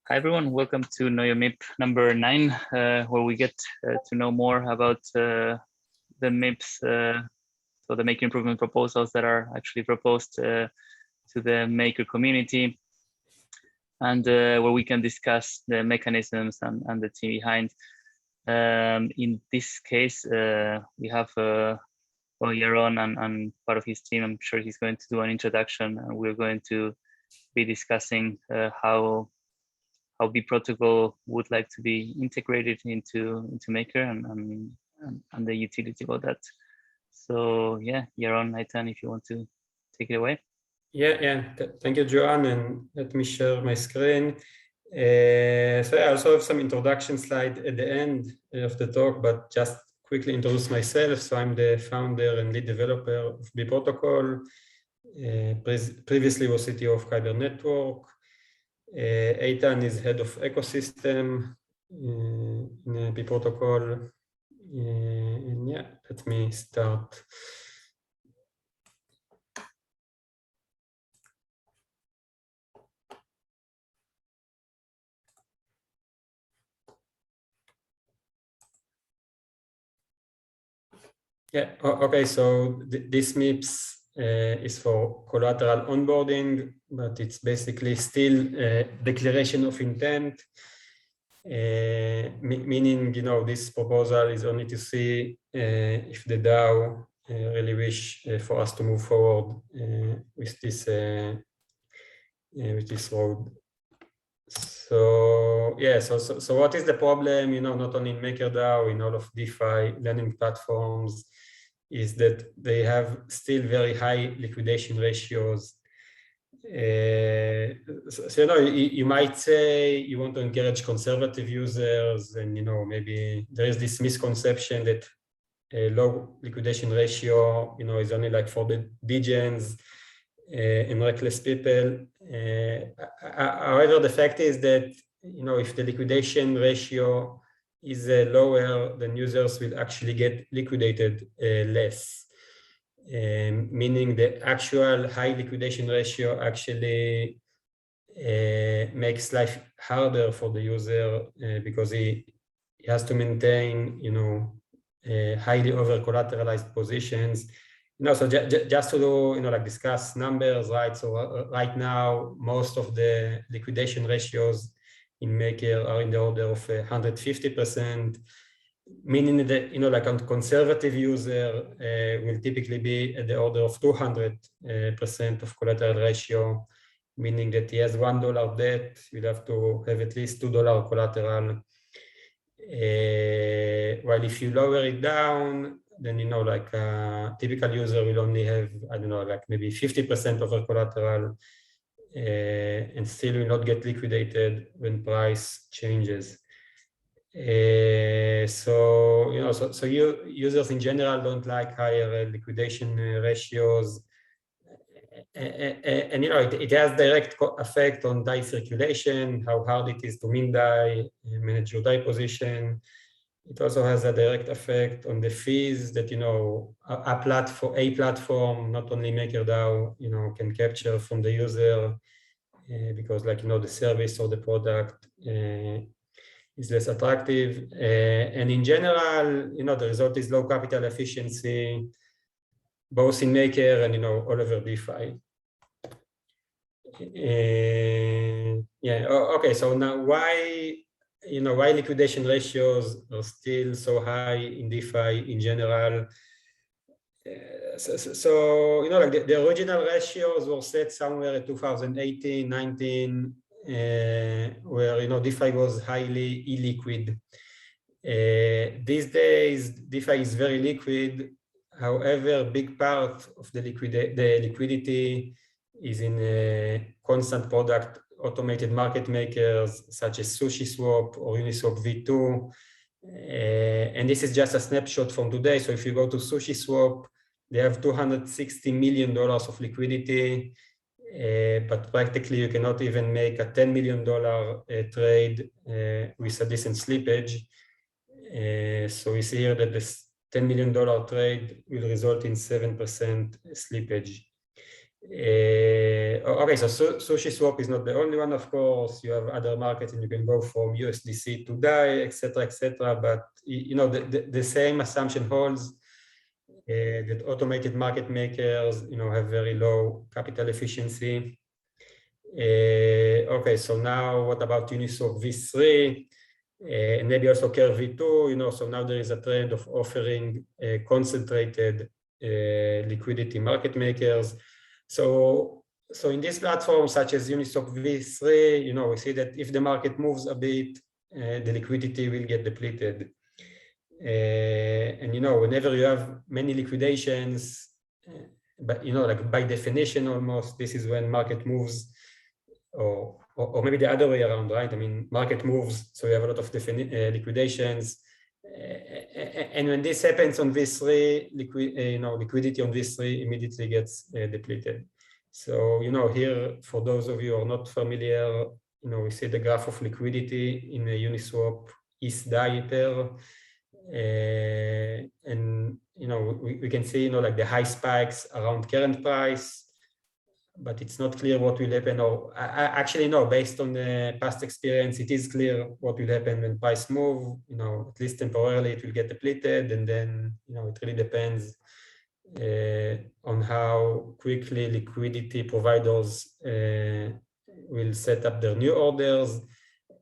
Hi everyone, welcome to Know Your MIP number 9, where we get to know more about the MIPs, so the maker improvement proposals that are actually proposed to the maker community, and where we can discuss the mechanisms and the team behind. In this case, we have Yaron and part of his team. I'm sure he's going to do an introduction, and we're going to be discussing how B.Protocol would like to be integrated into Maker and the utility about that. So yeah, Yaron, Aitan, if you want to take it away. Thank you, Joan, and let me share my screen. So I also have some introduction slide at the end of the talk, but just quickly introduce myself. So I'm the founder and lead developer of B.Protocol. Previously was CTO of Kyber Network. Aitan is head of ecosystem in B.Protocol. And yeah, let me start. Okay, so this MIPS is for collateral onboarding, but it's basically still declaration of intent, meaning, this proposal is only to see if the DAO really wish for us to move forward with this road. So yeah, so what is the problem? Not only in MakerDAO, in all of DeFi lending platforms, is that they have still very high liquidation ratios. So you might say you want to encourage conservative users, and maybe there is this misconception that a low liquidation ratio, is only like for the degens and reckless people. However, the fact is that if the liquidation ratio is lower, then users will actually get liquidated less. Meaning the actual high liquidation ratio actually makes life harder for the user because he has to maintain, highly over collateralized positions. So just to discuss numbers, right? So right now, most of the liquidation ratios in Maker are in the order of 150%. Meaning that, like a conservative user will typically be at the order of 200% of collateral ratio, meaning that he has $1 debt, you'll have to have at least $2 collateral. While if you lower it down, then, like a typical user will only have, I don't know, like maybe 50% of her collateral and still will not get liquidated when price changes. So users in general don't like higher liquidation ratios, and it has direct effect on DAI circulation, how hard it is to mint DAI, manage your DAI position. It also has a direct effect on the fees that a platform, not only MakerDAO, can capture from the user, because the service or the product is less attractive, and in general, the result is low capital efficiency, both in Maker and all over DeFi. Okay. So now, why liquidation ratios are still so high in DeFi in general? So the original ratios were set somewhere in 2018, 19. Where DeFi was highly illiquid. These days, DeFi is very liquid. However, a big part of the liquidity is in constant product automated market makers such as SushiSwap or Uniswap V3. And this is just a snapshot from today. So if you go to SushiSwap, they have $260 million of liquidity. But practically you cannot even make a $10 million trade with a decent slippage. So we see here that this $10 million trade will result in 7% slippage. Okay, so SushiSwap is not the only one, of course. You have other markets, and you can go from USDC to DAI, etc., etc. But you know, the same assumption holds that automated market makers, you know, have very low capital efficiency. Okay, so now what about Uniswap V3? And maybe also Curve V2, you know, so now there is a trend of offering concentrated liquidity market makers. So in these platforms such as Uniswap V3, you know, we see that if the market moves a bit, the liquidity will get depleted. And you know, whenever you have many liquidations, but you know, like by definition almost, this is when market moves, or maybe the other way around, right? I mean, market moves, so you have a lot of liquidations. And when this happens on V3, you know, liquidity on V3 immediately gets depleted. So, you know, here, for those of you who are not familiar, you know, we see the graph of liquidity in a Uniswap ETH-DAI pair. And, you know, we can see, you know, like the high spikes around current price, but it's not clear what will happen, or actually, no, based on the past experience, it is clear what will happen when price move, you know, at least temporarily it will get depleted, and then, you know, it really depends on how quickly liquidity providers will set up their new orders.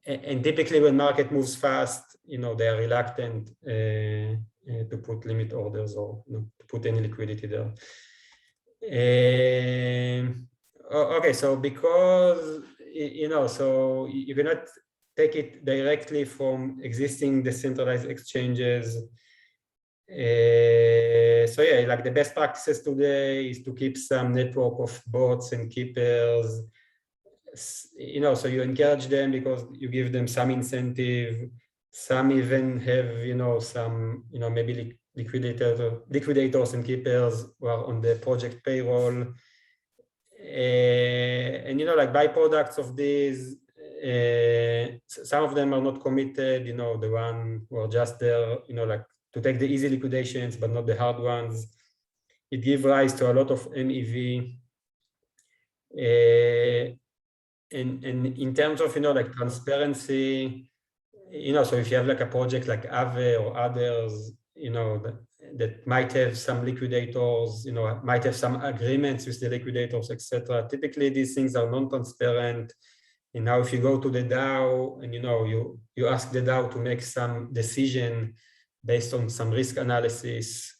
And typically when market moves fast, you know, they are reluctant to put limit orders or, you know, to put any liquidity there. Okay, so because, you know, so you cannot take it directly from existing decentralized exchanges. So yeah, like the best practices today is to keep some network of bots and keepers. You know, so you encourage them because you give them some incentive. Some even have, you know, some, you know, maybe liquidators and keepers who are on the project payroll. And, you know, like byproducts of these, some of them are not committed, you know, the one who are just there, you know, like to take the easy liquidations, but not the hard ones. It gives rise to a lot of MEV. And in terms of, you know, like transparency, you know, so if you have like a project like Aave or others, you know, that might have some liquidators, you know, might have some agreements with the liquidators, etc. Typically, these things are non-transparent. And now if you go to the DAO and, you know, you ask the DAO to make some decision based on some risk analysis,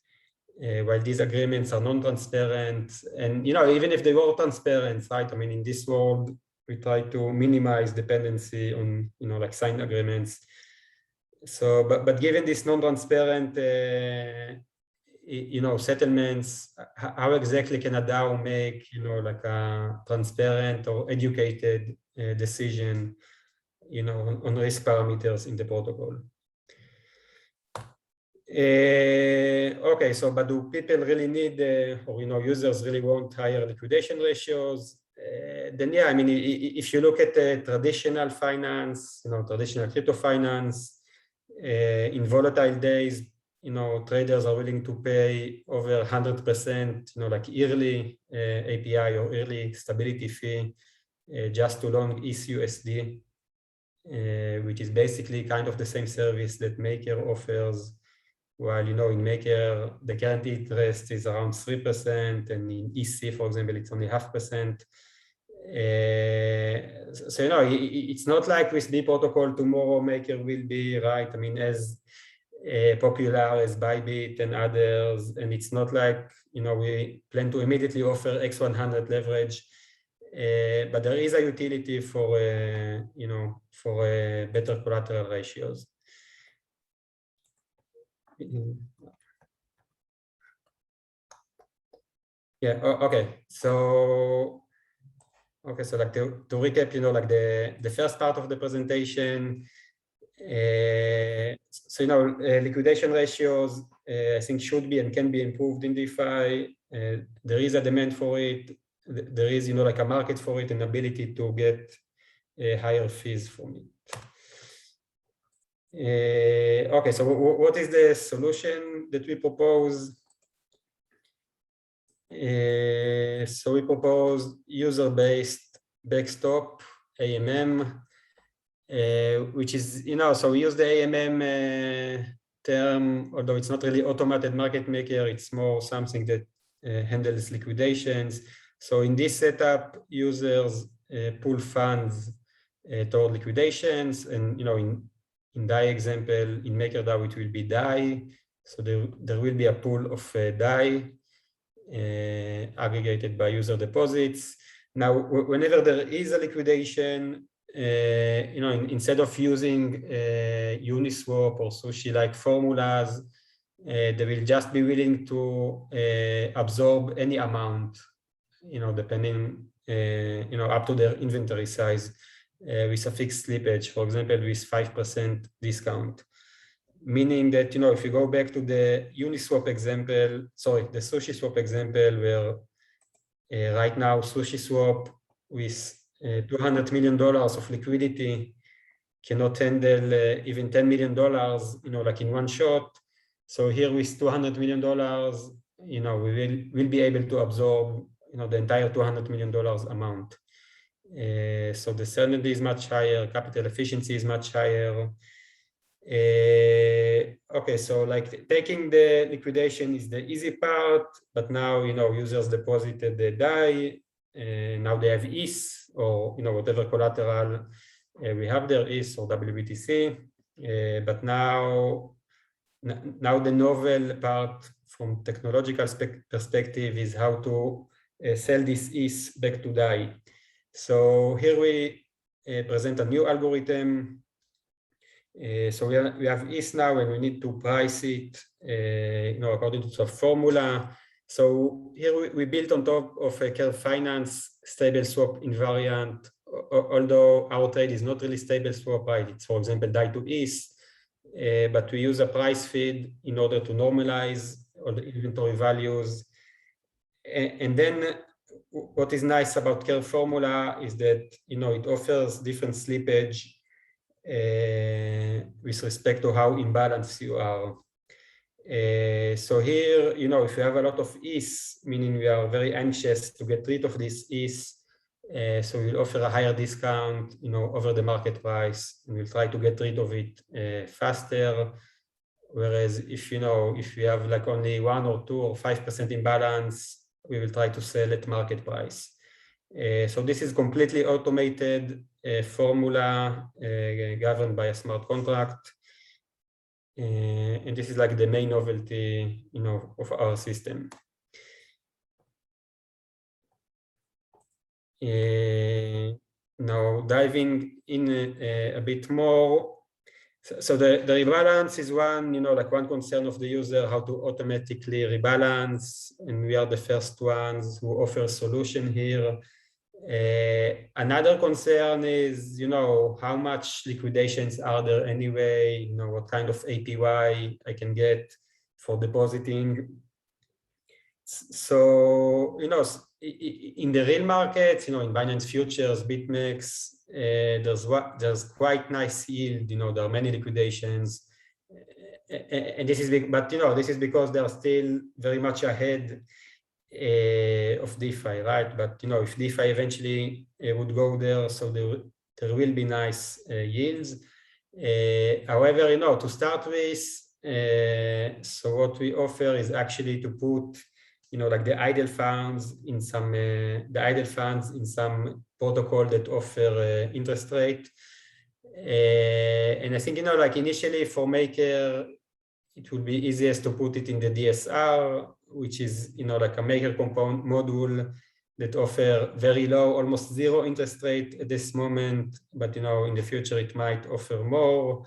while these agreements are non-transparent, and, you know, even if they were transparent, right? I mean, in this world, we try to minimize dependency on, you know, like signed agreements. So, but given this non-transparent, you know, settlements, how exactly can a DAO make, you know, like a transparent or educated decision, you know, on risk parameters in the protocol? Okay, so but do people really need, or, you know, users really want higher liquidation ratios? Then yeah, I mean, if you look at traditional finance, you know, traditional crypto finance, in volatile days, you know, traders are willing to pay over 100%, you know, like yearly API or yearly stability fee just to long ETH-USD, which is basically kind of the same service that Maker offers. While, you know, in Maker, the current interest is around 3%, and in EC, for example, it's only 0.5%. So, you know, it's not like with B.Protocol tomorrow Maker will be, right? I mean, as popular as Bybit and others, and it's not like, you know, we plan to immediately offer X100 leverage, but there is a utility for, you know, for better collateral ratios. Yeah, okay, so like to recap, you know, like the first part of the presentation, so, you know, liquidation ratios, I think should be and can be improved in DeFi. There is a demand for it. There is, you know, like a market for it and ability to get higher fees from it. Okay, so what is the solution that we propose? So we propose user-based backstop AMM, which is, so we use the AMM term, although it's not really automated market maker, it's more something that handles liquidations. So in this setup, users pool funds toward liquidations, and in DAI example, in MakerDAO it will be DAI. So there will be a pool of DAI aggregated by user deposits. Now, whenever there is a liquidation, instead of using Uniswap or Sushi-like formulas, they will just be willing to absorb any amount, depending, up to their inventory size with a fixed slippage, for example, with 5% discount. Meaning that, if you go back to the Uniswap example, sorry, the SushiSwap example, where right now SushiSwap with $200 million of liquidity cannot handle even $10 million, like in one shot. So here with $200 million, we will be able to absorb, the entire $200 million amount. So the certainty is much higher, capital efficiency is much higher. Okay, so like taking the liquidation is the easy part, but now, users deposited the DAI, now they have ETH or, whatever collateral we have there, ETH or WBTC, but now the novel part from technological perspective is how to sell this ETH back to DAI. So here we present a new algorithm. So we have ETH now, and we need to price it, according to the formula. So here we built on top of a Curve Finance stable swap invariant, although our trade is not really stable swap, right? It's, for example, DAI to ETH, but we use a price feed in order to normalize all the inventory values. And then what is nice about Curve formula is that, it offers different slippage with respect to how imbalanced you are. So here, if you have a lot of ETH, meaning we are very anxious to get rid of this ETH, so we'll offer a higher discount, over the market price, and we'll try to get rid of it faster. Whereas if we have like only 1 or 2 or 5% imbalance, we will try to sell at market price. So this is completely automated formula governed by a smart contract. And this is like the main novelty, of our system. Now diving in a bit more. So the rebalance is one, like one concern of the user, how to automatically rebalance. And we are the first ones who offer a solution here. Another concern is, how much liquidations are there anyway, what kind of APY I can get for depositing. So, in the real markets, in Binance Futures, BitMEX, there's quite nice yield, there are many liquidations. And this is big, but, this is because they are still very much ahead of DeFi, right? But if DeFi eventually would go there, so there will be nice yields. However, to start with, so what we offer is actually to put, like the idle funds in some protocol that offer interest rate. And I think, like initially for Maker, it would be easiest to put it in the DSR, which is, like a Maker component module that offer very low, almost zero interest rate at this moment. But, in the future, it might offer more.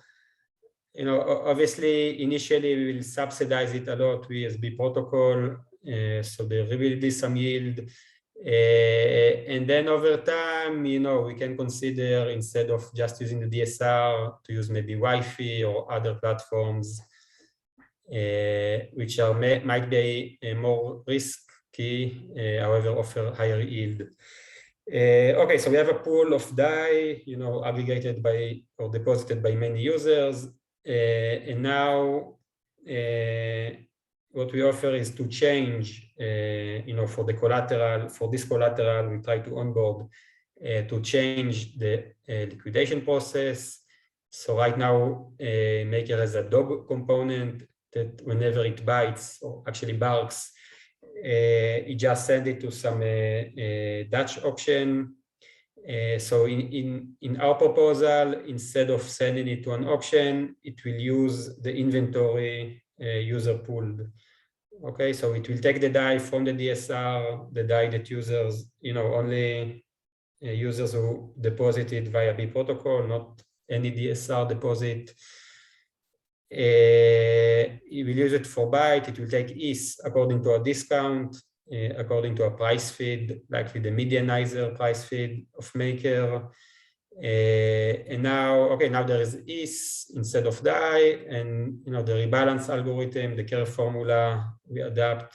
Obviously, initially, we will subsidize it a lot with B.Protocol. So there will be some yield. And then over time, we can consider, instead of just using the DSR, to use maybe Wi-Fi or other platforms, which might be more risky, however, offer higher yield. Okay, so we have a pool of DAI, aggregated by or deposited by many users. And now what we offer is to change, for the collateral, for this collateral, we try to onboard to change the liquidation process. So right now, Maker has a dog component that whenever it bites or actually barks, it just sends it to some Dutch auction. So in our proposal, instead of sending it to an auction, it will use the inventory user pooled. Okay, so it will take the DAI from the DSR, the DAI that users, only users who deposited via B.Protocol, not any DSR deposit. It will use it for byte. It will take ETH according to a discount, according to a price feed, like with the medianizer price feed of Maker. And now there is ETH instead of DAI, and the rebalance algorithm, the curve formula we adapt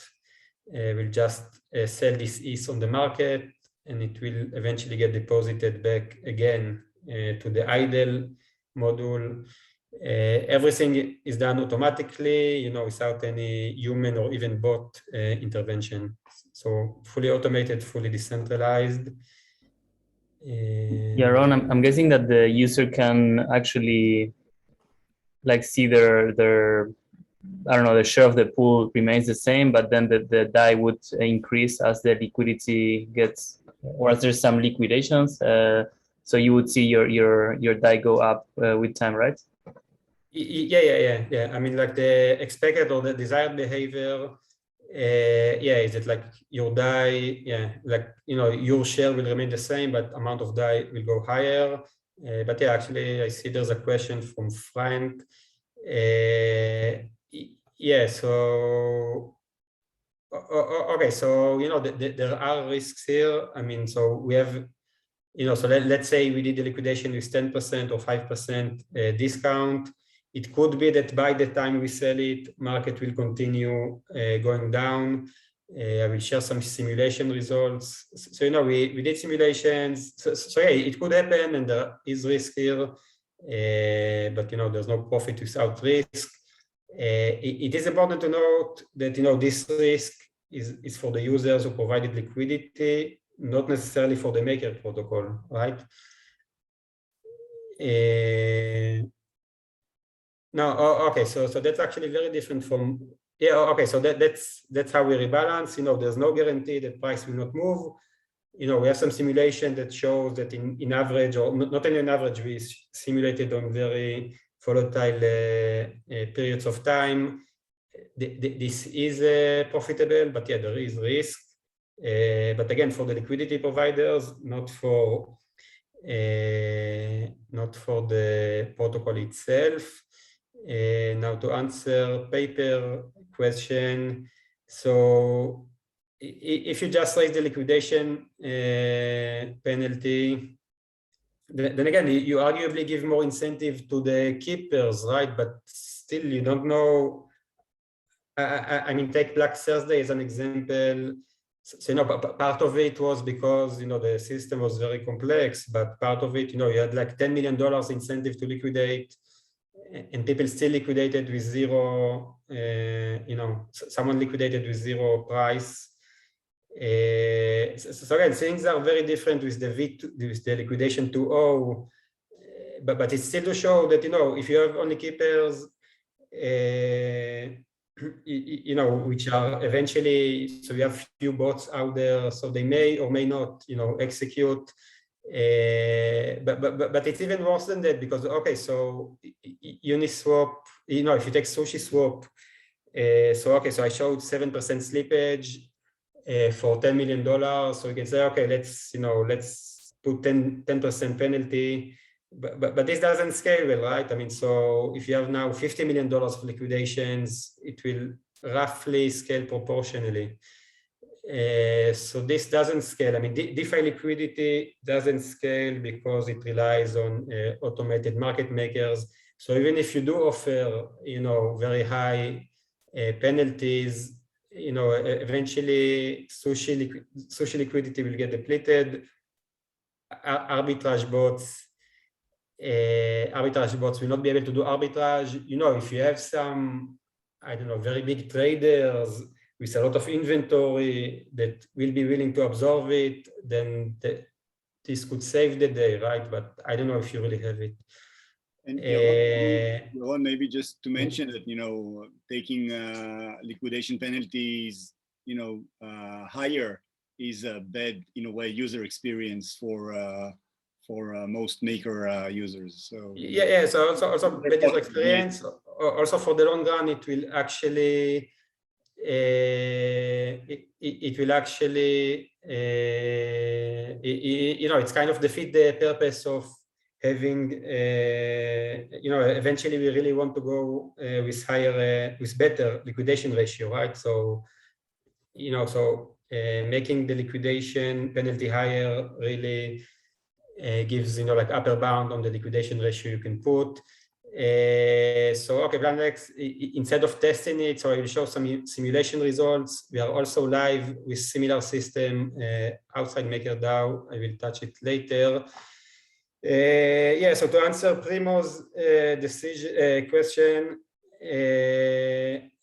will just sell this ETH on the market, and it will eventually get deposited back again to the idle module. Everything is done automatically, without any human or even bot intervention. So fully automated, fully decentralized. Yaron, I'm guessing that the user can actually see their I don't know, the share of the pool remains the same, but then the DAI would increase as the liquidity gets, or as there's some liquidations. So you would see your DAI go up with time, right? Yeah. I mean, like the expected or the desired behavior, is it like your DAI, your share will remain the same, but amount of DAI will go higher. But yeah, actually, I see there's a question from Frank. So okay, so there are risks here. I mean, so we have, so let's say we did the liquidation with 10% or 5% discount. It could be that by the time we sell it, market will continue going down. I will share some simulation results. So we did simulations. So yeah, it could happen, and there is risk here. But there's no profit without risk. It is important to note that this risk is for the users who provided liquidity, not necessarily for the Maker protocol, right? No, okay, so that's actually very different from, okay, so that's how we rebalance. There's no guarantee that price will not move. We have some simulation that shows that in average, or not only on average, we simulated on very volatile periods of time. This is profitable, but yeah, there is risk. But again, for the liquidity providers, not for the protocol itself. Now to answer paper question, so if you just raise the liquidation penalty, then again, you arguably give more incentive to the keepers, right? But still, you don't know. I mean, take Black Thursday as an example. So, part of it was because, the system was very complex, but part of it, you had like $10 million incentive to liquidate, and people still liquidated with zero, someone liquidated with zero price. So again, things are very different with the liquidation 2.0, but it's still to show that, if you have only keepers, which are eventually, so you have few bots out there, so they may or may not, execute. But it's even worse than that, because okay, so Uniswap, if you take SushiSwap, so I showed 7% slippage for $10 million. So you can say, okay, let's put 10% penalty. But this doesn't scale well, right? I mean, so if you have now $50 million of liquidations, it will roughly scale proportionally. So this doesn't scale. I mean, DeFi liquidity doesn't scale because it relies on automated market makers. So even if you do offer, very high penalties, eventually sushi liquidity will get depleted. Arbitrage bots will not be able to do arbitrage. If you have some I don't know, very big traders with a lot of inventory that will be willing to absorb it, then this could save the day, right? But I don't know if you really have it. And Yaron, maybe just to mention that, you know, taking liquidation penalties, you know, higher is a bad, in a way, user experience for most maker users. So yeah. So also bad user experience. Also for the long run, it will actually it will actually you know, it's kind of defeat the purpose of having you know, eventually we really want to go with higher with better liquidation ratio, right? So you know, so making the liquidation penalty higher really gives, you know, like upper bound on the liquidation ratio you can put. So okay, plan next, instead of testing it, so I will show some simulation results. We are also live with similar system outside MakerDAO. I will touch it later. Yeah, so to answer Primo's decision question,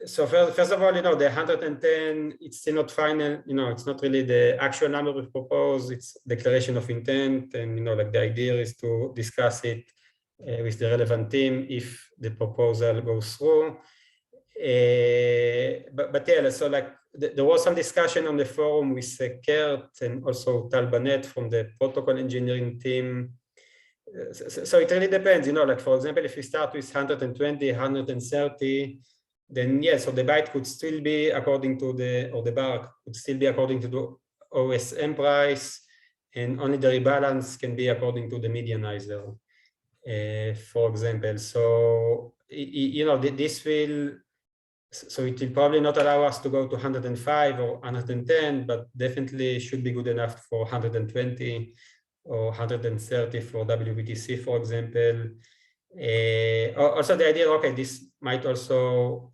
so first of all, you know, the 110, it's still not final, you know, it's not really the actual number we propose, it's declaration of intent, and you know, like the idea is to discuss it with the relevant team if the proposal goes through. But yeah, so like there was some discussion on the forum with Kurt and also Tal Banet from the protocol engineering team. So it really depends, you know, like for example, if we start with 120, 130, then yeah, so the byte could still be according to the, or the bar could still be according to the OSM price, and only the rebalance can be according to the medianizer, for example. So, you know, this will, so it will probably not allow us to go to 105 or 110, but definitely should be good enough for 120 or 130 for WBTC, for example. Also the idea, okay, this might also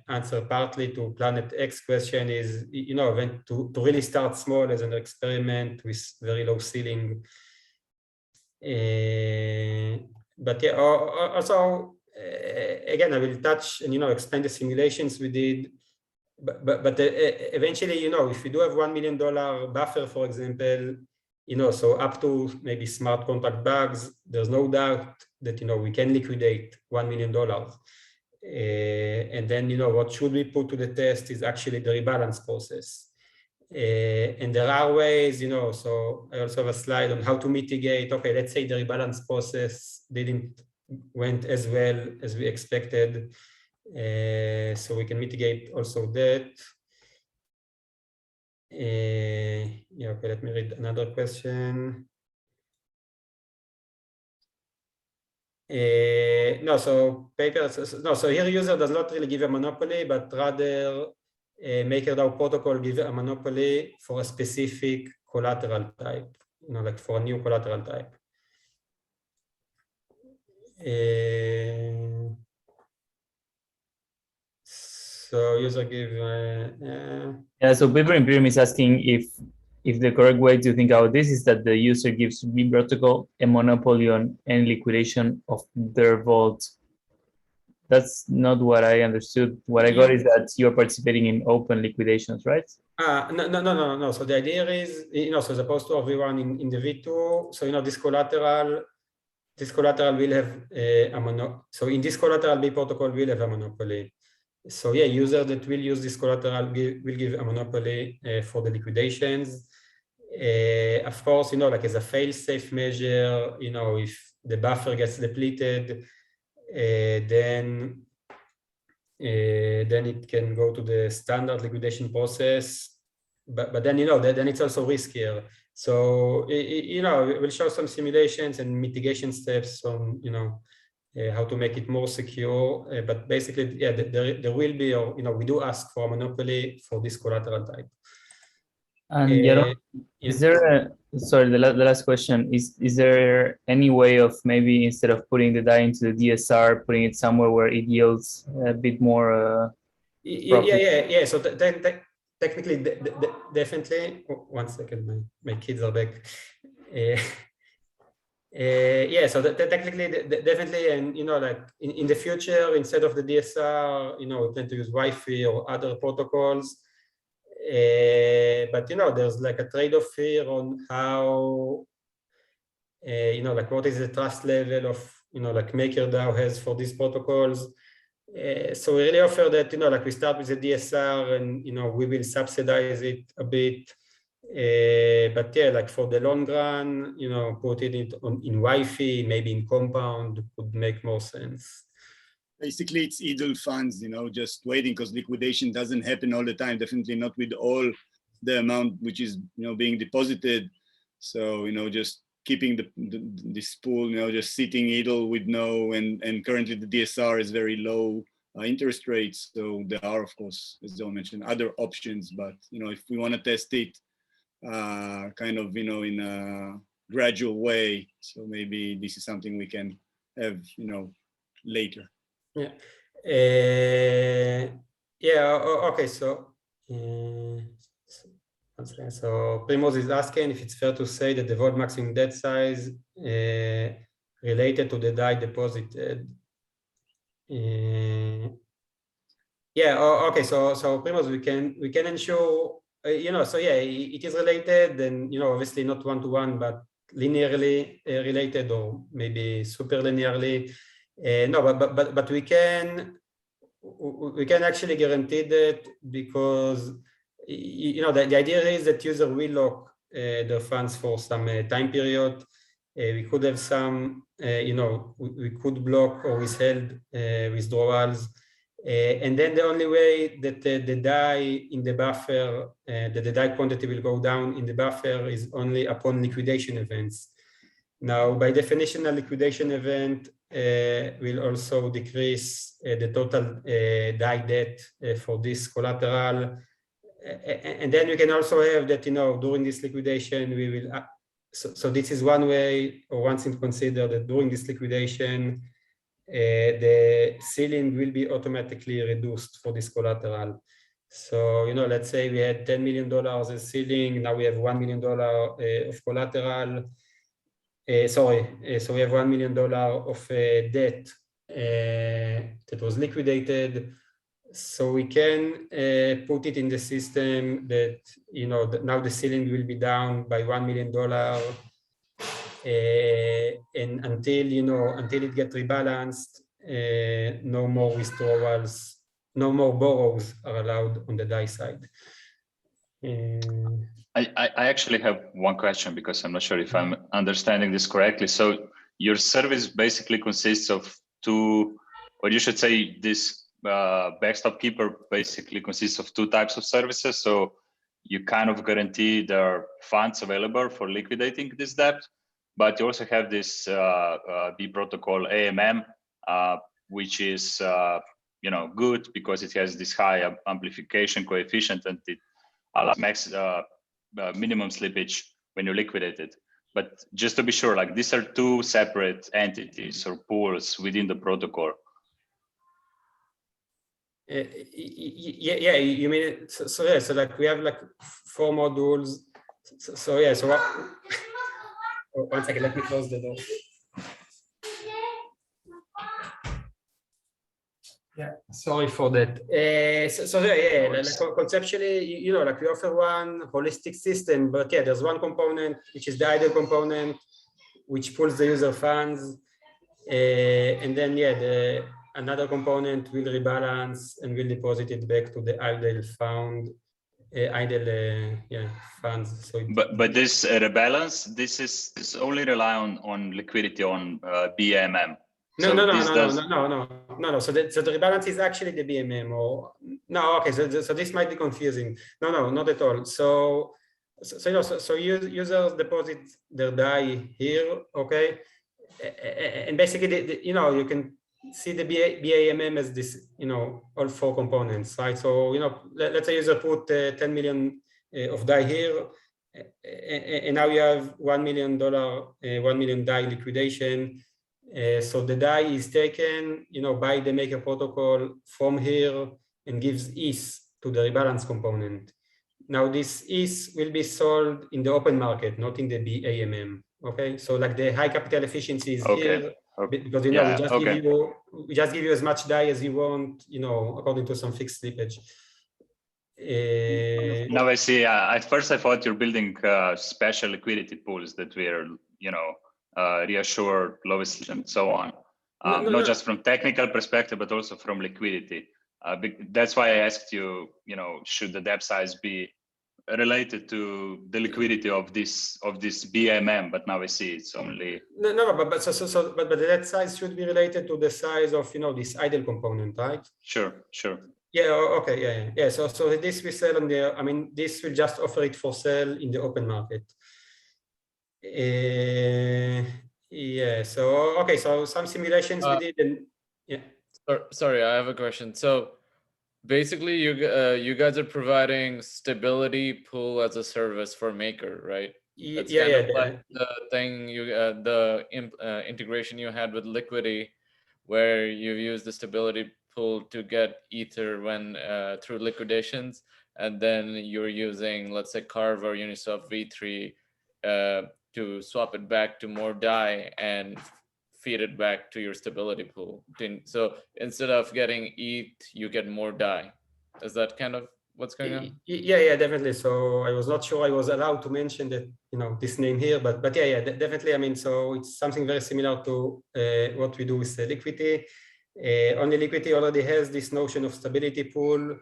answer partly to Planet X question is, you know, when to really start small as an experiment with very low ceiling. But yeah, also, again, I will touch and, you know, explain the simulations we did. But eventually, you know, if we do have $1 million buffer, for example, you know, so up to maybe smart contract bugs, there's no doubt that, you know, we can liquidate $1 million. And then, you know, what should we put to the test is actually the rebalance process. And there are ways, you know, so I also have a slide on how to mitigate. Okay, let's say the rebalance process didn't went as well as we expected. So we can mitigate also that. Yeah, okay, let me read another question. No, so no, so here user does not really give a monopoly, but rather MakerDAO protocol give a monopoly for a specific collateral type, you know, like for a new collateral type. So user give yeah, so Paper Imperium is asking if the correct way to think about this is that the user gives B.Protocol a monopoly on any liquidation of their vault. That's not what I understood. What I got is that you're participating in open liquidations, right? No. So the idea is, you know, so as opposed to everyone in the V2, so, you know, this collateral will have a monopoly. So in this collateral, B.Protocol will have a monopoly. So yeah, user that will use this collateral will give a monopoly for the liquidations. Of course, you know, like as a fail-safe measure, you know, if the buffer gets depleted, then it can go to the standard liquidation process. But then, you know, then it's also riskier. So, you know, we'll show some simulations and mitigation steps on, you know, how to make it more secure. But basically, yeah, there will be, or, you know, we do ask for a monopoly for this collateral type. And Yaron, is there sorry, the last question is there any way of maybe instead of putting the DAI into the DSR, putting it somewhere where it yields a bit more yeah. So technically, definitely. Oh, 1 second, my kids are back. Yeah, so technically, definitely, and like in the future, instead of the DSR, we plan to use Wi-Fi or other protocols. But there's like a trade-off here on how, like what is the trust level of, like MakerDAO has for these protocols. So we really offer that, like we start with the DSR and, we will subsidize it a bit. But yeah, like for the long run, put it in Wi-Fi, maybe in Compound would make more sense. Basically, it's idle funds, just waiting, because liquidation doesn't happen all the time. Definitely not with all the amount which is, being deposited. So, just keeping this pool, just sitting idle with no, and currently the DSR is very low interest rates. So there are, of course, as Joe mentioned, other options. But, if we want to test it kind of, in a gradual way, so maybe this is something we can have, later. Yeah. Yeah. Okay. So, so Primoz is asking if it's fair to say that the vault maximum debt size related to the DAI deposited. Yeah. Okay. So Primoz, we can ensure. So yeah, it is related, and obviously not one-to-one, but linearly related, or maybe super linearly. No, but we can actually guarantee that, because the idea is that user will lock their funds for some time period. We could have some, we could block or withhold withdrawals. And then the only way that the DAI in the buffer, that the DAI quantity will go down in the buffer is only upon liquidation events. Now, by definition, a liquidation event will also decrease the total DAI debt for this collateral. And then you can also have that, during this liquidation, we will, so this is one way, or one thing to consider, that during this liquidation, the ceiling will be automatically reduced for this collateral. So, let's say we had $10 million as ceiling, now we have $1 million of collateral. So we have $1 million of debt that was liquidated. So we can put it in the system that, now the ceiling will be down by $1 million. And until it gets rebalanced, no more withdrawals, no more borrows are allowed on the DAI side. I actually have one question, because I'm not sure if I'm understanding this correctly. So your service basically consists of two, or you should say this Backstop Keeper basically consists of two types of services. So you kind of guarantee there are funds available for liquidating this debt, but you also have this B.Protocol AMM, which is good because it has this high amplification coefficient, and it allows max minimum slippage when you liquidate it. But just to be sure, like, these are two separate entities or pools within the protocol. Yeah, you mean so yeah, so like we have like 4 modules. So yeah, so what, oh, 1 second, let me close the door. Yeah, sorry for that. So yeah, like conceptually, like we offer one holistic system, but yeah, there's one component which is the idle component, which pulls the user funds, and then yeah, another component will rebalance and will deposit it back to the idle fund, funds. So but this rebalance, this only rely on liquidity on BAMM. No. So the rebalance is actually the BMM, or no? Okay, so this might be confusing. No, not at all. So users deposit their DAI here, okay, and basically, you can see the BAMM as this, all 4 components, right? So let's say user put 10 million of DAI here, and now you have $1 million, 1 million DAI liquidation. So the DAI is taken, by the Maker protocol from here and gives ETH to the rebalance component. Now this ETH will be sold in the open market, not in the BAMM. Okay, so like the high capital efficiency is Okay. here Okay. because we Yeah, just okay. give you as much DAI as you want, according to some fixed slippage. Now I see. At first, I thought you're building special liquidity pools that were, reassured lowest and so on. Not just from technical perspective, but also from liquidity. That's why I asked you, should the depth size be related to the liquidity of this BMM? But now I see it's only but the depth size should be related to the size of this idle component, right? Sure. Yeah. Okay. Yeah. So this we sell on the. I mean, this will just offer it for sale in the open market. Yeah. So okay. So some simulations we did, and yeah. Sorry, I have a question. So basically, you guys are providing stability pool as a service for Maker, right? That's kind of like the thing the integration you had with Liquidity, where you use the stability pool to get Ether when through liquidations, and then you're using, let's say, Carve or Uniswap V3 to swap it back to more DAI and feed it back to your stability pool. So instead of getting ETH, you get more DAI. Is that kind of what's going on? Yeah, definitely. So I was not sure I was allowed to mention that, this name here, but yeah, definitely. I mean, so it's something very similar to what we do with Liquidity. Only Liquidity already has this notion of stability pool.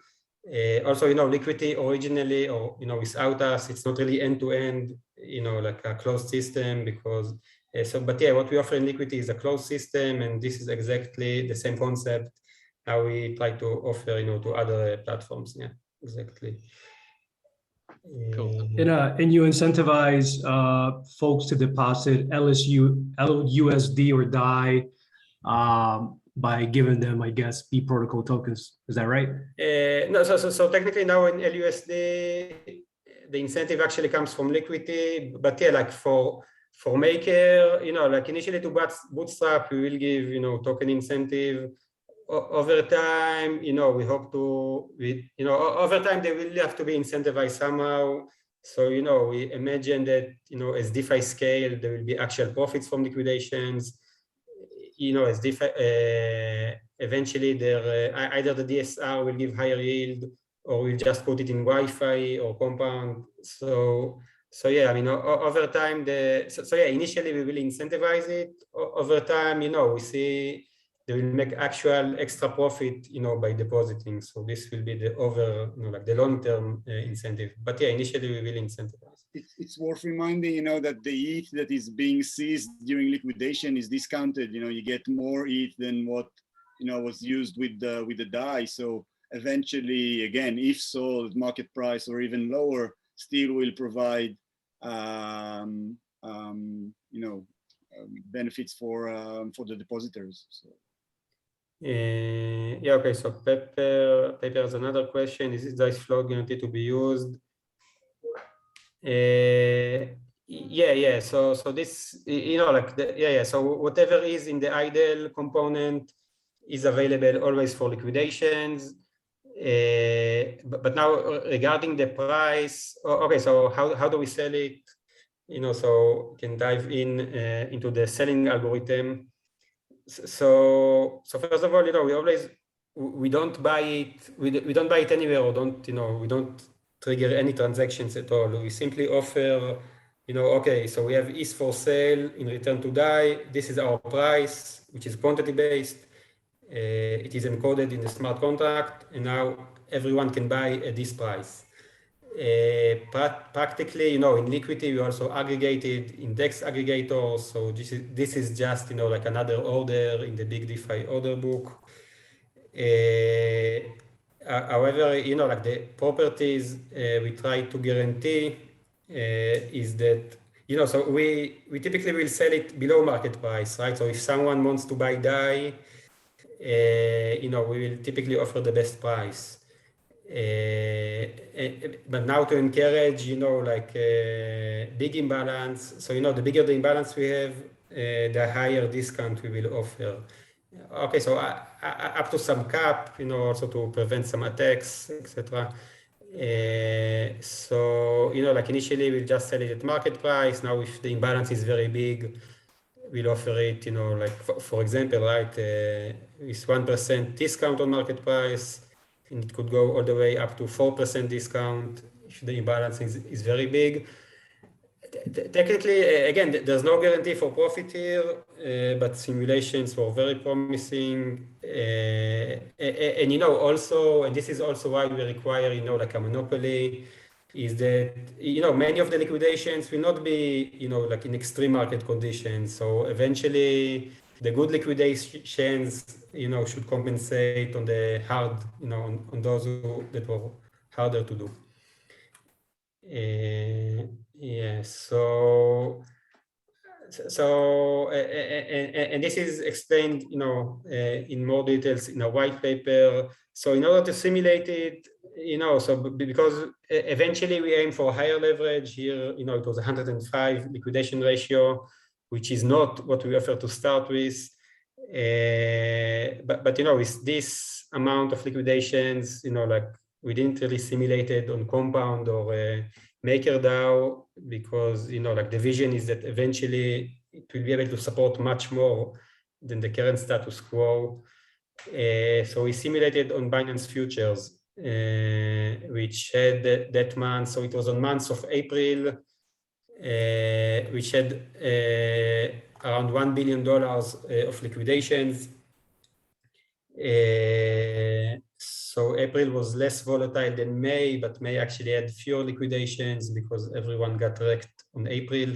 Also, Liquidity originally, or without us, it's not really end-to-end, like a closed system because. But yeah, what we offer in Liquidity is a closed system, and this is exactly the same concept how we try to offer, to other platforms. Yeah, exactly. Cool. And you incentivize folks to deposit LUSD or DAI by giving them, I guess, B.Protocol tokens. Is that right? No, so technically now in LUSD, the incentive actually comes from Liquidity, but yeah, like for Maker, like initially to Bootstrap, we will give, token incentive. Over time, we hope to, over time they will have to be incentivized somehow. So, we imagine that, as DeFi scale, there will be actual profits from liquidations. As DeFi, eventually either the DSR will give higher yield, or we'll just put it in Wi-Fi or Compound. So yeah, I mean, over time, initially we will incentivize it. Over time, we see they will make actual extra profit, by depositing. So this will be the like the long-term incentive. But yeah, initially we will incentivize. It's worth reminding, that the ETH that is being seized during liquidation is discounted. You get more ETH than what, was used with the DAI. So eventually, again, if sold, market price or even lower, still will provide, benefits for the depositors. So. Yeah, okay, so Pepper has another question. Is this DICE float guaranteed to be used? Yeah. So this, so whatever is in the idle component is available always for liquidations. But now regarding the price, okay, so how do we sell it? So we can dive into the selling algorithm. So first of all, we don't buy it. We don't buy it anywhere, or we don't trigger any transactions at all. We simply offer, okay, so we have ETH for sale in return to DAI. This is our price, which is quantity based. It is encoded in the smart contract, and now everyone can buy at this price. Practically, in Liquidity, we also aggregated index aggregators. So this is just, like another order in the big DeFi order book. However, like the properties we try to guarantee is that, so we typically will sell it below market price, right? So if someone wants to buy DAI, we will typically offer the best price. But now to encourage, like big imbalance. So, the bigger the imbalance we have, the higher discount we will offer. Okay, so up to some cap, also to prevent some attacks, etc. So, like initially we'll just sell it at market price. Now, if the imbalance is very big, we'll offer it, like for example, right, with 1% discount on market price, and it could go all the way up to 4% discount if the imbalance is very big. Technically, again, there's no guarantee for profit here, but simulations were very promising. And also, and this is also why we require, like a monopoly, is that, many of the liquidations will not be, like in extreme market conditions. So eventually the good liquidations, should compensate on the hard, on those that were harder to do. Yeah, so and this is explained, in more details in a white paper. So in order to simulate it, so because eventually we aim for higher leverage here, it was 105 liquidation ratio, which is not what we offer to start with. But with this amount of liquidations, like we didn't really simulate it on Compound or MakerDAO, because like the vision is that eventually it will be able to support much more than the current status quo. So we simulated on Binance Futures, which had that month. So it was on months of April, which had around $1 billion of liquidations. So April was less volatile than May, but May actually had fewer liquidations because everyone got wrecked on April.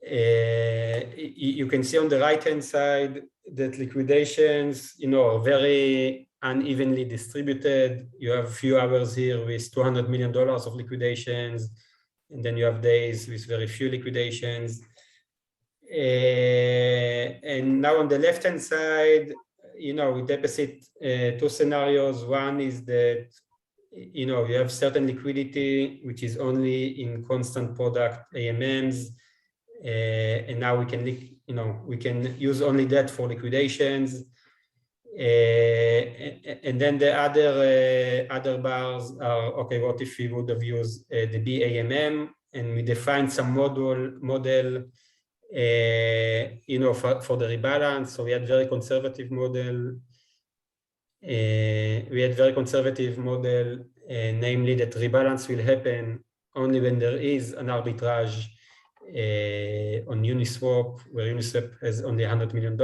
You can see on the right-hand side that liquidations, are very unevenly distributed. You have a few hours here with $200 million of liquidations, and then you have days with very few liquidations. And now on the left-hand side, we deposit two scenarios. One is that, you have certain liquidity, which is only in constant product AMMs. And now we can, we can use only that for liquidations. And then the other bars are, okay, what if we would have used the BAMM, and we defined some model, for the rebalance. So we had very conservative model. Namely that rebalance will happen only when there is an arbitrage on Uniswap, where Uniswap has only $100 million.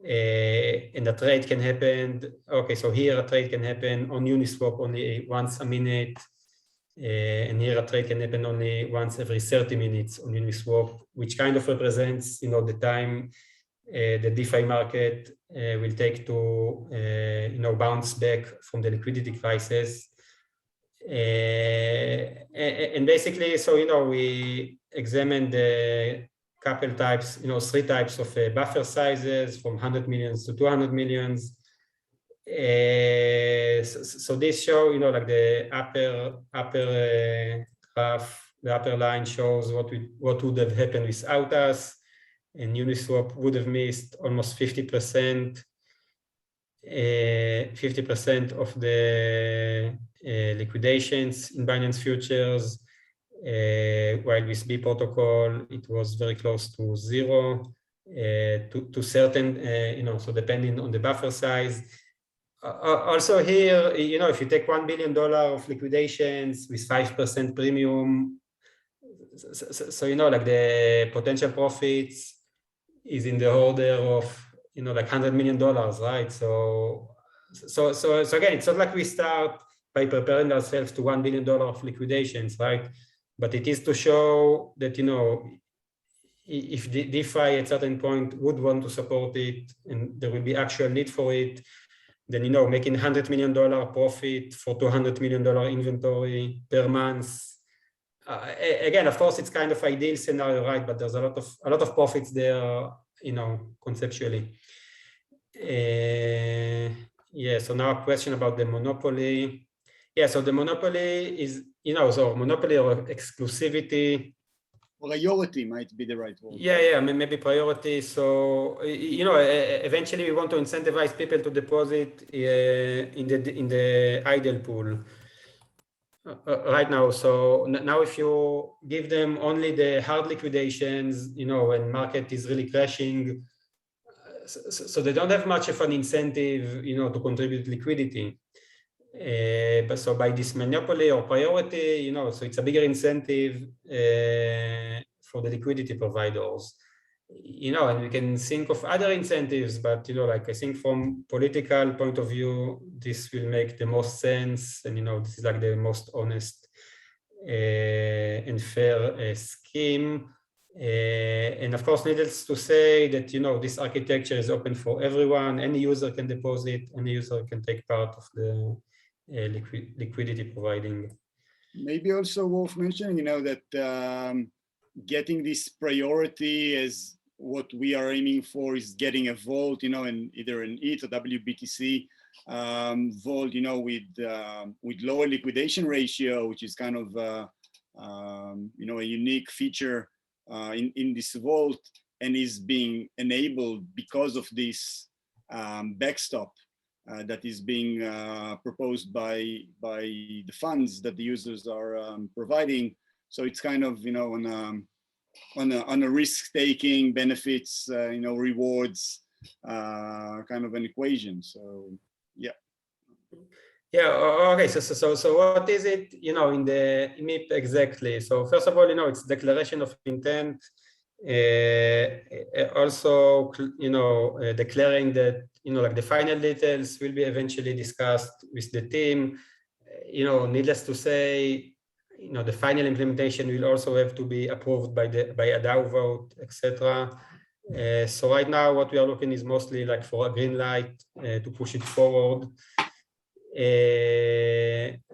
And a trade can happen. Okay, so here a trade can happen on Uniswap only once a minute. And here a trade can happen only once every 30 minutes on Uniswap, which kind of represents, the time the DeFi market will take to, bounce back from the liquidity crisis. And basically, so, we examined the couple types, 3 types of buffer sizes from 100 millions to 200 millions. So this show, like the upper graph, the upper line shows what would have happened without us, and Uniswap would have missed almost 50% of the liquidations in Binance Futures, while with B.Protocol it was very close to 0, to certain, so depending on the buffer size. Also here, if you take $1 billion of liquidations with 5% premium, so like the potential profits is in the order of, like $100 million, right? So again, it's not like we start by preparing ourselves to $1 billion of liquidations, right? But it is to show that, if the DeFi at a certain point would want to support it, and there will be actual need for it, then, making $100 million profit for $200 million inventory per month. Again, of course, it's kind of ideal scenario, right? But there's a lot of profits there, conceptually. Yeah. So now a question about the monopoly. Yeah. So the monopoly is, so monopoly or exclusivity. Priority might be the right word. Yeah, maybe priority. So, eventually we want to incentivize people to deposit in the idle pool. right now. So now if you give them only the hard liquidations, when market is really crashing, so they don't have much of an incentive, to contribute liquidity. But so by this monopoly or priority, so it's a bigger incentive for the liquidity providers. And we can think of other incentives, but like I think from political point of view, this will make the most sense, and this is like the most honest and fair scheme. And of course, needless to say that this architecture is open for everyone. Any user can deposit, any user can take part of the liquidity providing. Maybe also worth mentioning, that getting this priority as what we are aiming for is getting a vault, in either an ETH or WBTC vault, with lower liquidation ratio, which is kind of a unique feature in this vault, and is being enabled because of this backstop that is being proposed by the funds that the users are providing. So it's kind of on a risk-taking benefits, rewards kind of an equation. So yeah. Yeah. Okay. So what is it? In the MIP exactly. So first of all, it's declaration of intent. Also, declaring that like the final details will be eventually discussed with the team. Needless to say, the final implementation will also have to be approved by a DAO vote, etc. So right now, what we are looking is mostly like for a green light to push it forward.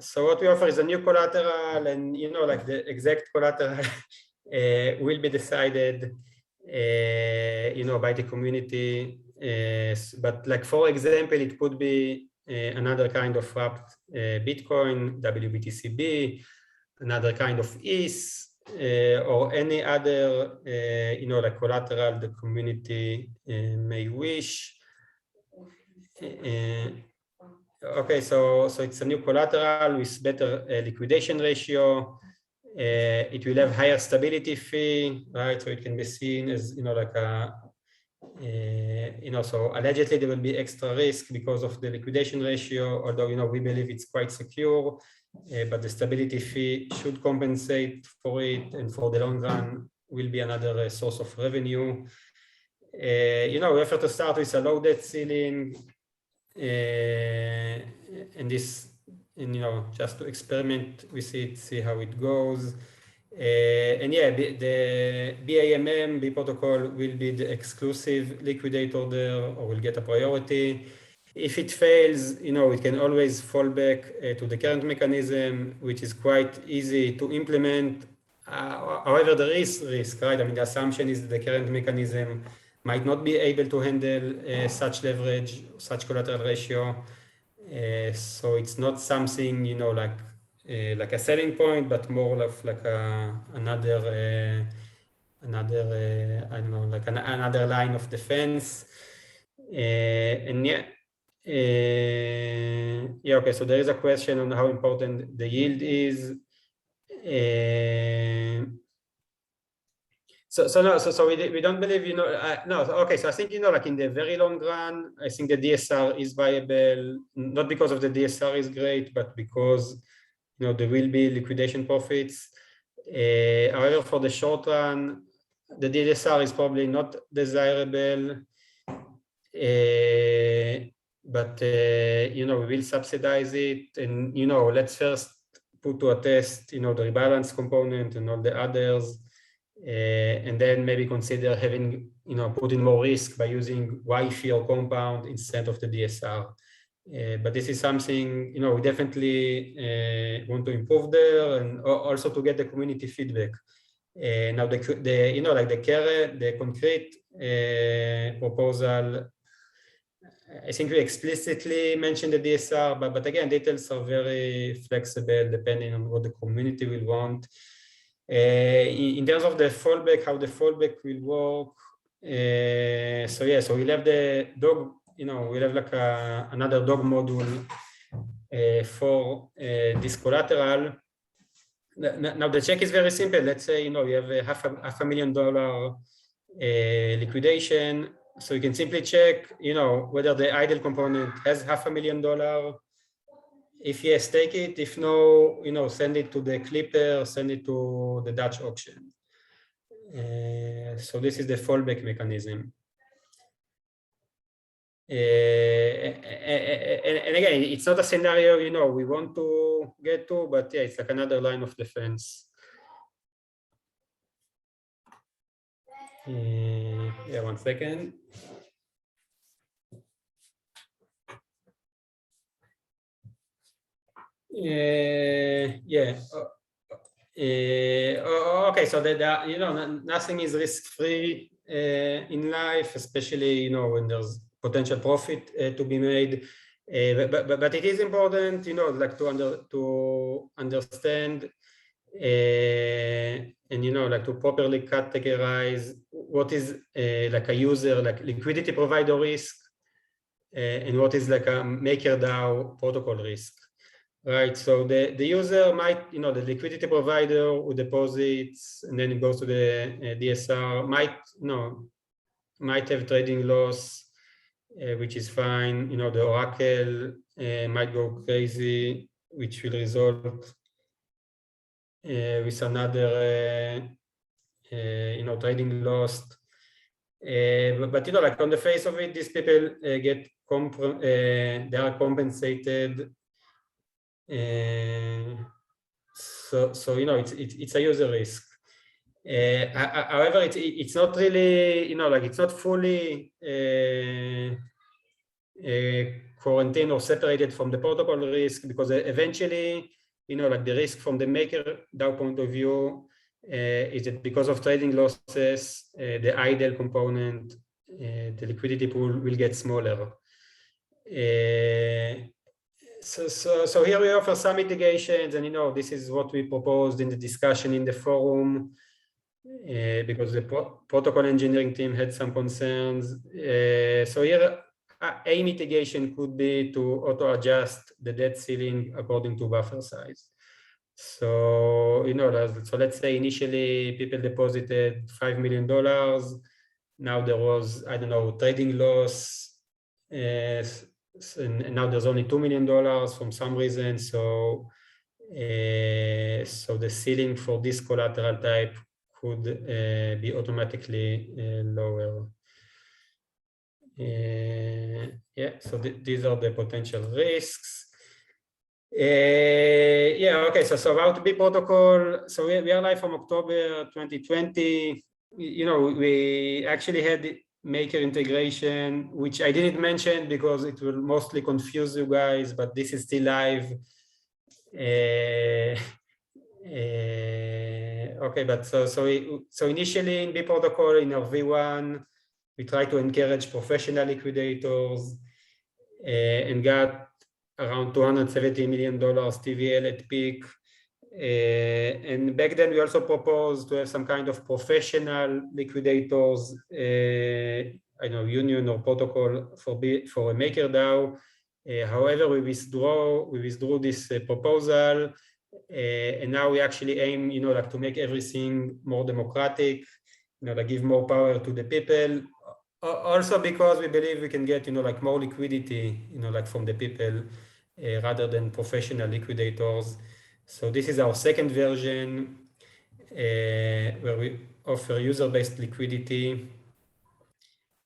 So what we offer is a new collateral, and like the exact collateral will be decided by the community. But like for example, it could be another kind of wrapped Bitcoin, WBTC-B, another kind of ETH, or any other like collateral the community may wish. Okay, so it's a new collateral with better liquidation ratio. It will have higher stability fee, right? So it can be seen as like a so allegedly there will be extra risk because of the liquidation ratio, although we believe it's quite secure, but the stability fee should compensate for it, and for the long run will be another source of revenue. We have to start with a low debt ceiling. And just to experiment with it, see how it goes. And yeah, the BAMM, B.Protocol will be the exclusive liquidator there, or will get a priority. If it fails, it can always fall back to the current mechanism, which is quite easy to implement. However, there is risk, right? I mean, the assumption is that the current mechanism might not be able to handle such leverage, such collateral ratio. So it's not something, like a selling point, but more of like another, I don't know, like another line of defense. And yeah. Yeah, okay, so there is a question on how important the yield is. So we don't believe, no, okay, so I think, like in the very long run, I think the DSR is viable, not because of the DSR is great, but because, there will be liquidation profits. However, for the short run, the DSR is probably not desirable. But we will subsidize it, and let's first put to a test the rebalance component and all the others, and then maybe consider having putting more risk by using Wi-Fi or compound instead of the DSR. But this is something we definitely want to improve there, and also to get the community feedback. Now the concrete proposal, I think we explicitly mentioned the DSR, but again, details are very flexible depending on what the community will want. In terms of the fallback, how the fallback will work. So we'll have the dog, we'll have like another dog module for this collateral. Now the check is very simple. Let's say you have a half $500,000 liquidation, so you can simply check whether the idle component has $500,000. If yes, take it. If no, send it to the clipper, send it to the Dutch auction. So this is the fallback mechanism. And again, it's not a scenario we want to get to, but yeah, it's like another line of defense. Yeah, 1 second. Yeah. Okay, so that nothing is risk-free in life, especially when there's potential profit to be made. But it is important, like to understand and like to properly categorize what is like a user, like liquidity provider risk, and what is like a MakerDAO protocol risk. Right, so the user might, the liquidity provider who deposits and then it goes to the DSR might have trading loss, which is fine. The Oracle might go crazy, which will result with another, trading loss. But like on the face of it, these people they are compensated. So it's a user risk. However, it's not really like it's not fully quarantined or separated from the protocol risk, because eventually like the risk from the MakerDAO point of view is that because of trading losses, the idle component, the liquidity pool will get smaller. So here we offer some mitigations, and this is what we proposed in the discussion in the forum, because the protocol engineering team had some concerns. So here a mitigation could be to auto adjust the debt ceiling according to buffer size. So so let's say initially people deposited $5 million. Now there was, I don't know, trading loss, and now there's only $2 million from some reason. So so the ceiling for this collateral type could be automatically lower. Yeah, so these are the potential risks. Yeah, okay, so about B.Protocol, so we are live from October 2020. We actually had Maker integration, which I didn't mention because it will mostly confuse you guys, but this is still live. Okay, but so initially in B.Protocol in our V1, we try to encourage professional liquidators and got around $270 million TVL at peak. And back then we also proposed to have some kind of professional liquidators, I know Union or Protocol for a MakerDAO. However, we withdrew this proposal, and now we actually aim, like to make everything more democratic, like give more power to the people. Also because we believe we can get, like more liquidity, like from the people rather than professional liquidators. So this is our second version where we offer user-based liquidity.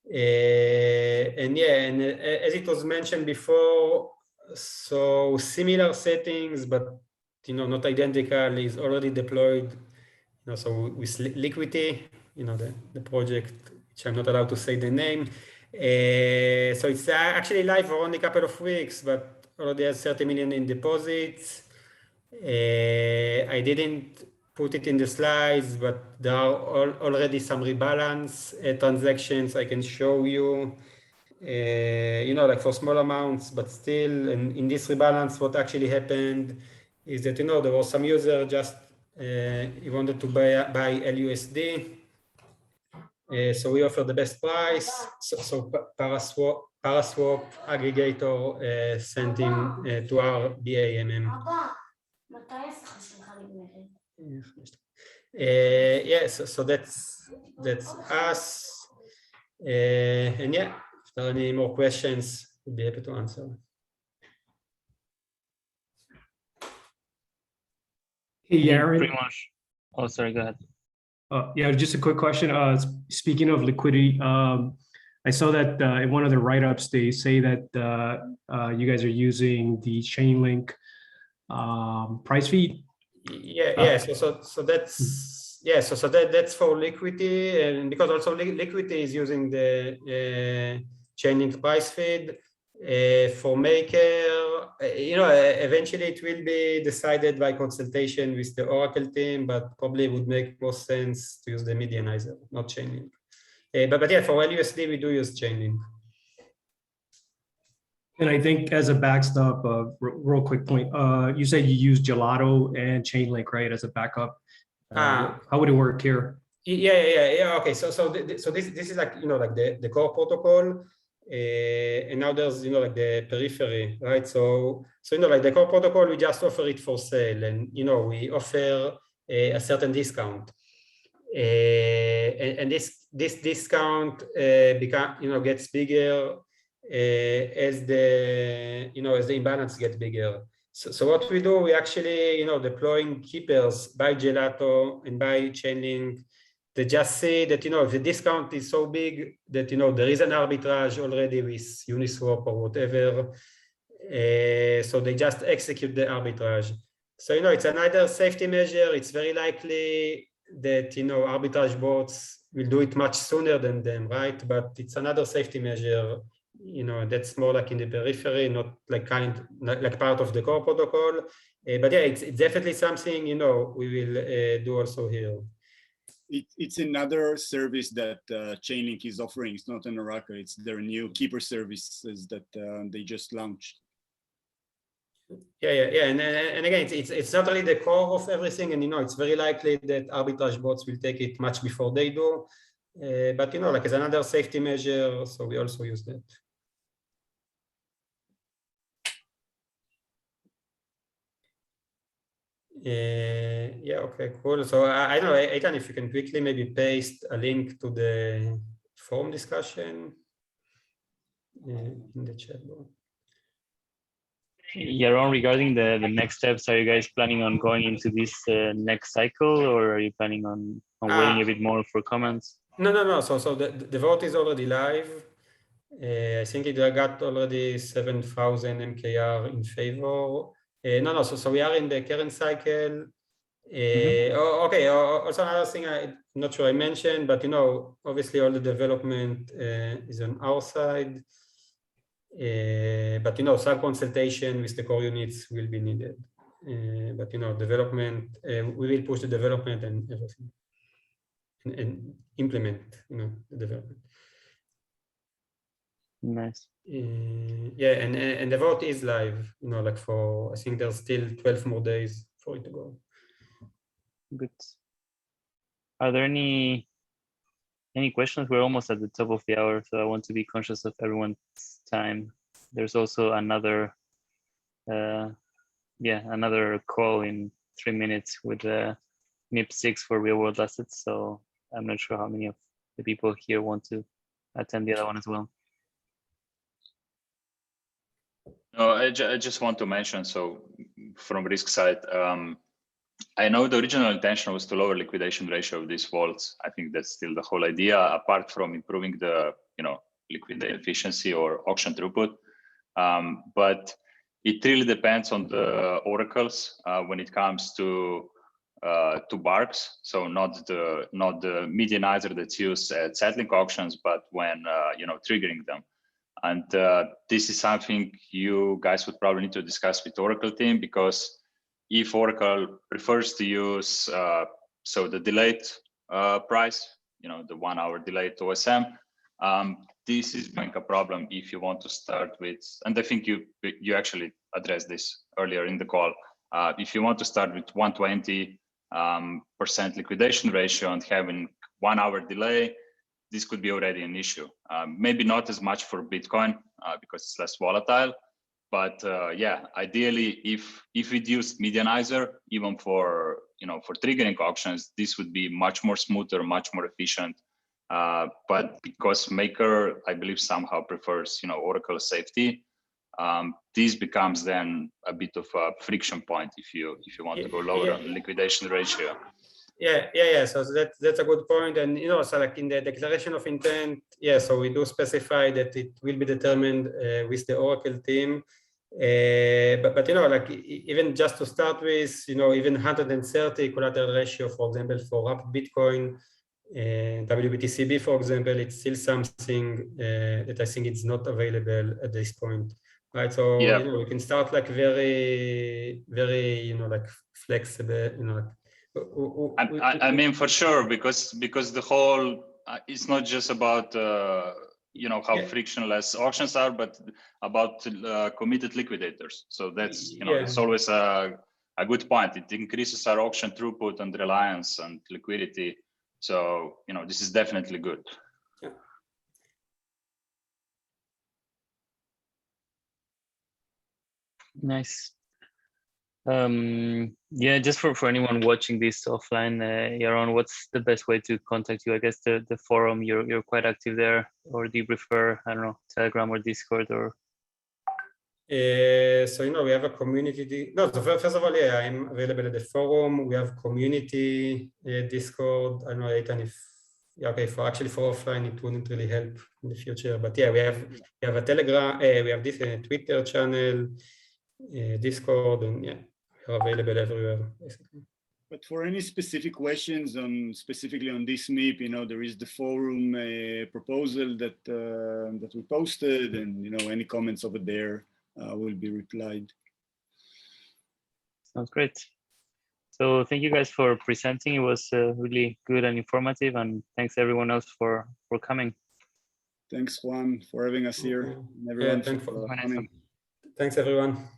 And yeah, and as it was mentioned before, so similar settings, but not identical, is already deployed. So with Liquidity, the project, which I'm not allowed to say the name. So it's actually live for only a couple of weeks, but already has 30 million in deposits. I didn't put it in the slides, but there are already some rebalance transactions I can show you. Like for small amounts, but still, and in this rebalance, what actually happened is that, there was some user just, he wanted to buy LUSD. So we offer the best price. So Paraswap aggregator sent in to our BAMM. Yes, so that's us. And yeah, if there are any more questions, we'll be happy to answer. Hey, Yaron. Pretty much. Oh, sorry, go ahead. Yeah, just a quick question. Speaking of liquidity, I saw that in one of the write-ups, they say that you guys are using the Chainlink price feed. Yeah. So that's that's for liquidity, and because also liquidity is using the Chainlink price feed. For maker, eventually it will be decided by consultation with the Oracle team, but probably would make more sense to use the medianizer, not Chainlink. But yeah, for LUSD we do use Chainlink. And I think as a backstop, real quick point, you said you use Gelato and Chainlink, right, as a backup. How would it work here? Yeah. Okay, so this is like like the core protocol. And now there's like the periphery, right? So like the core protocol, we just offer it for sale, and we offer a certain discount, and this discount gets bigger as the as the imbalance gets bigger. So what we do, we actually deploying keepers by Gelato and by Chainlink. They just say that if the discount is so big that there is an arbitrage already with Uniswap or whatever, so they just execute the arbitrage. So it's another safety measure. It's very likely that arbitrage bots will do it much sooner than them, right? But it's another safety measure. That's more like in the periphery, not like like part of the core protocol. But yeah, it's definitely something we will do also here. It's another service that Chainlink is offering. It's not an Oracle. It's their new keeper services that they just launched. Yeah. And again, it's not really the core of everything, and it's very likely that arbitrage bots will take it much before they do. But like as another safety measure, so we also use that. Yeah, okay, cool. So I don't know, Eitan, if you can quickly maybe paste a link to the forum discussion in the chat box. Yaron, regarding the next steps, are you guys planning on going into this next cycle, or are you planning on waiting a bit more for comments? No. So the vote is already live. I think it got already 7,000 MKR in favor. No. So we are in the current cycle. Okay. Also another thing I'm not sure I mentioned, but obviously all the development is on our side. But some consultation with the core units will be needed. But development, we will push the development and everything, and implement the development. Nice. Yeah, and the vote is live. Like for, I think there's still 12 more days for it to go. Good. Are there any questions? We're almost at the top of the hour, so I want to be conscious of everyone's time. There's also another another call in 3 minutes with MIP6 for real world assets, so I'm not sure how many of the people here want to attend the other one as well. No, I just want to mention, so from risk side, I know the original intention was to lower liquidation ratio of these vaults. I think that's still the whole idea, apart from improving the liquidity efficiency or auction throughput. But it really depends on the oracles when it comes to barks. So not the medianizer that's used at settling auctions, but when triggering them. And this is something you guys would probably need to discuss with Oracle team, because if Oracle prefers to use so the delayed price, the 1 hour delayed OSM, this is like a problem if you want to start with, and I think you actually addressed this earlier in the call. If you want to start with 120% liquidation ratio and having 1 hour delay, this could be already an issue. Maybe not as much for Bitcoin because it's less volatile, but yeah, ideally, if we'd use medianizer, even for for triggering auctions, this would be much more smoother, much more efficient. But because Maker, I believe, somehow prefers Oracle safety, this becomes then a bit of a friction point if you want to go lower on the liquidation ratio. Yeah. So that's a good point. And so like in the declaration of intent, so we do specify that it will be determined with the Oracle team. But like even just to start with, even 130 collateral ratio, for example, for Wrapped Bitcoin, WBTC-B, for example, it's still something that I think it's not available at this point, right? So we can start like very like flexible, I mean, for sure, because the whole it's not just about how frictionless auctions are, but about committed liquidators. So that's it's always a good point. It increases our auction throughput and reliance and liquidity. So this is definitely good. Nice. Yeah, just for anyone watching this offline, Yaron, what's the best way to contact you? I guess the forum, you're quite active there, or do you prefer, I don't know, Telegram or Discord or? So we have a community. No, so first of all, I'm available at the forum. We have community Discord. I don't know, Eitan, if for offline it wouldn't really help in the future. But we have a Telegram. We have this Twitter channel, Discord, and we're available everywhere basically. But for any specific questions specifically on this MIP, there is the forum proposal that we posted, and any comments over there will be replied. Sounds great. So thank you guys for presenting. It was really good and informative, and thanks everyone else for coming. Thanks, Juan, for having us here. And everyone Thanks everyone.